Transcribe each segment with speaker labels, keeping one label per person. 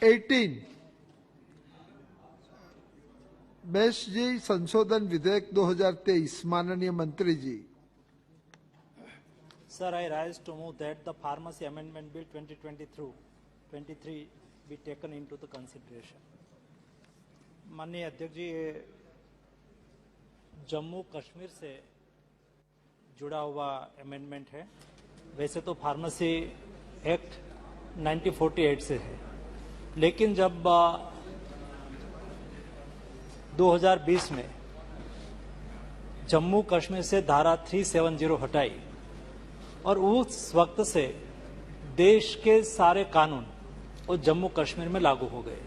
Speaker 1: 18 बेश जी संशोधन विधेयक 2023 माननीय मंत्री जी।
Speaker 2: Sir, I rise to move that the Pharmacy Amendment Bill 2023 be taken into the consideration. माननीय अध्यक्ष जी, ये जम्मू कश्मीर से जुड़ा हुआ अमेंडमेंट है। वैसे तो फार्मेसी एक्ट 1948 से है, लेकिन जब 2020 में जम्मू कश्मीर से धारा 370 हटाई और उस वक्त से देश के सारे कानून वो जम्मू कश्मीर में लागू हो गए,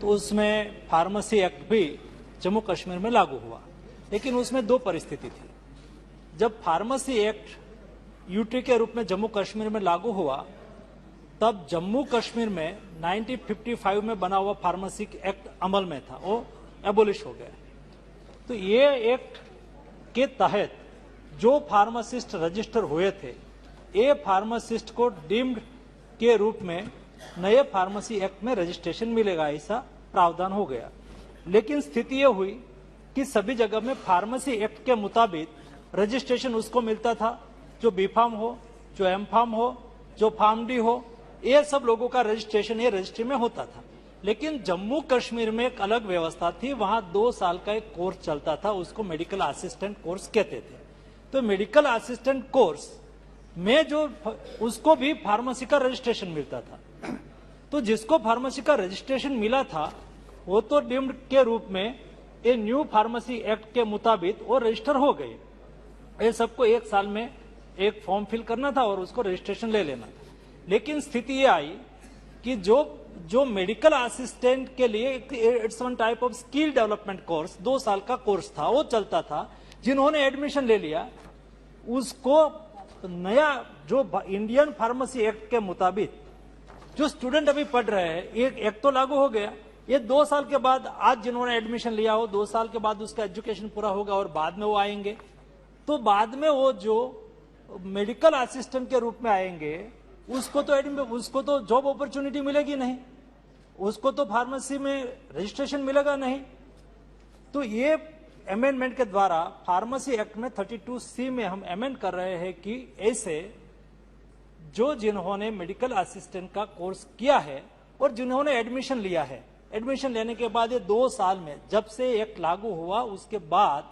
Speaker 2: तो उसमें फार्मेसी एक्ट भी जम्मू कश्मीर में लागू हुआ। लेकिन उसमें दो परिस्थिति थी। जब फार्मेसी एक्ट यूटी के रूप में जम्मू कश्मीर में लागू हुआ, तब जम्मू कश्मीर में 1955 में बना हुआ फार्मेसी एक्ट अमल में था, वो एबोलिश हो गया। तो ये एक्ट के तहत जो फार्मासिस्ट रजिस्टर हुए थे, ये फार्मासिस्ट को डीम्ड के रूप में नए फार्मेसी एक्ट में रजिस्ट्रेशन मिलेगा, ऐसा प्रावधान हो गया। लेकिन स्थिति यह हुई कि सभी जगह में फार्मेसी एक्ट के मुताबिक रजिस्ट्रेशन उसको मिलता था जो बी फार्म हो, जो एम फार्म हो, जो फार्म डी हो, ये सब लोगों का रजिस्ट्रेशन ये रजिस्ट्री में होता था। लेकिन जम्मू कश्मीर में एक अलग व्यवस्था थी, वहां 2 साल का एक कोर्स चलता था, उसको मेडिकल असिस्टेंट कोर्स कहते थे। तो मेडिकल असिस्टेंट कोर्स में जो उसको भी फार्मेसी का रजिस्ट्रेशन मिलता था। तो जिसको फार्मेसी का रजिस्ट्रेशन मिला था वो तो डीम्ड के रूप में ये न्यू फार्मेसी एक्ट के मुताबिक वो रजिस्टर हो गए। ये सबको 1 साल में एक फॉर्म फिल करना था और उसको रजिस्ट्रेशन ले लेना था। लेकिन स्थिति ये आई कि जो मेडिकल असिस्टेंट के लिए it's one type of skill development course 2 साल का कोर्स था, वो चलता था। जिन्होंने एडमिशन ले लिया उसको नया जो इंडियन फार्मेसी एक्ट के मुताबिक जो स्टूडेंट अभी पढ़ रहे हैं, एक एक्ट तो लागू हो गया। ये 2 साल के बाद आज जिन्होंने एडमिशन लिया हो, 2 साल के बाद उसका एजुकेशन पूरा होगा और बाद में वो आएंगे, तो बाद में वो जो मेडिकल असिस्टेंट के रूप में आएंगे उसको तो जॉब अपॉर्चुनिटी मिलेगी नहीं, उसको तो फार्मेसी में रजिस्ट्रेशन मिलेगा नहीं। तो ये अमेंडमेंट के द्वारा फार्मेसी एक्ट में 32C में हम अमेंड कर रहे हैं कि ऐसे जो जिन्होंने मेडिकल असिस्टेंट का कोर्स किया है और जिन्होंने एडमिशन लिया है, एडमिशन लेने के बाद ये 2 साल में जब से एक्ट लागू हुआ उसके बाद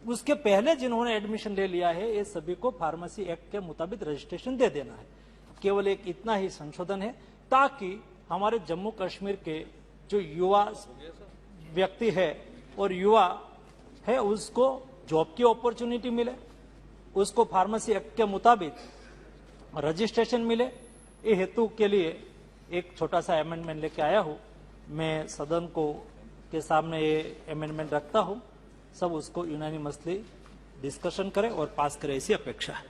Speaker 2: उसके पहले जिन्होंने एडमिशन ले लिया है, ये सभी को फार्मेसी एक्ट के मुताबिक रजिस्ट्रेशन दे देना है। केवल एक इतना ही संशोधन है ताकि हमारे जम्मू कश्मीर के जो युवा व्यक्ति है और युवा है उसको जॉब की अपॉर्चुनिटी मिले, उसको फार्मेसी एक्ट के मुताबिक रजिस्ट्रेशन मिले। ये हेतु के लिए एक छोटा सा अमेंडमेंट लेके आया हूं। मैं सदन को के सामने ये अमेंडमेंट रखता हूं, सब उसको यूनानिमसली डिस्कशन करें और पास करें, ऐसी अपेक्षा है।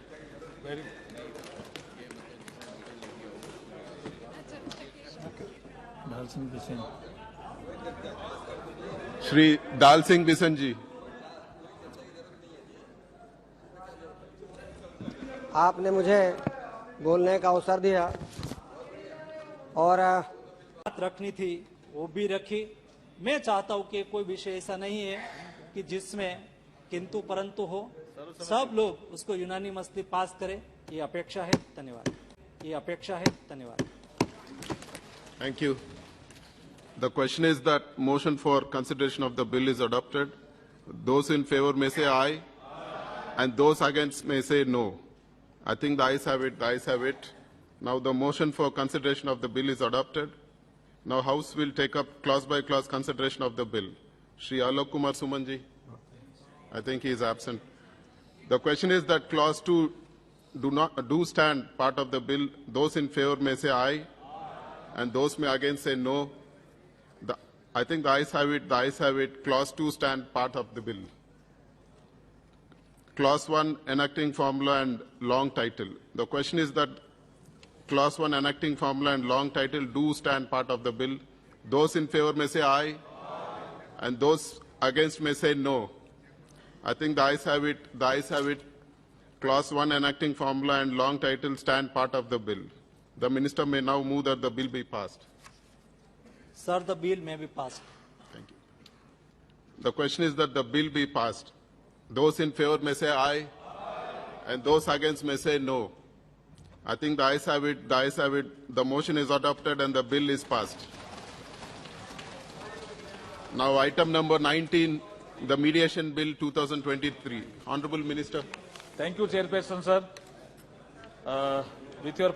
Speaker 3: श्री दाल सिंह बिशन जी,
Speaker 4: आपने मुझे बोलने का अवसर दिया और
Speaker 2: बात रखनी थी वो भी रखी। मैं चाहता हूं कि कोई विषय ऐसा नहीं है कि जिसमें किंतु परंतु हो, सब लोग उसको यूनानिमसली पास करें, ये अपेक्षा है। धन्यवाद। ये अपेक्षा है। धन्यवाद।
Speaker 3: thank you. The question is that motion for consideration of the bill is adopted. Those in favor may say aye, and those against may say no. I think the ayes have it. The ayes have it. Now the motion for consideration of the bill is adopted. Now House will take up clause by clause consideration of the bill. Shri Alok Kumar Sumanji, I think he is absent. The question is that clause 2 do stand part of the bill. Those in favor may say aye, and those may against say no. I think the ayes have it. The ayes have it. Clause 2 stand part of the bill. Clause 1 enacting formula and long title. The question is that Clause 1 enacting formula and long title do stand part of the bill. Those in favor may say aye, and those against may say no. I think the ayes have it. The ayes have it. Clause 1 enacting formula and long title stand part of the bill. The Minister may now move that the bill be passed.
Speaker 2: Sir, the bill may be passed.
Speaker 3: Thank you. The question is that the bill be passed. Those in favor may say aye, and those against may say no. I think the ayes have it. The ayes have it. The motion is adopted and the bill is passed. Now, item number 19, the Mediation Bill 2023. Honorable Minister.
Speaker 5: Thank you, Chairperson, sir. With your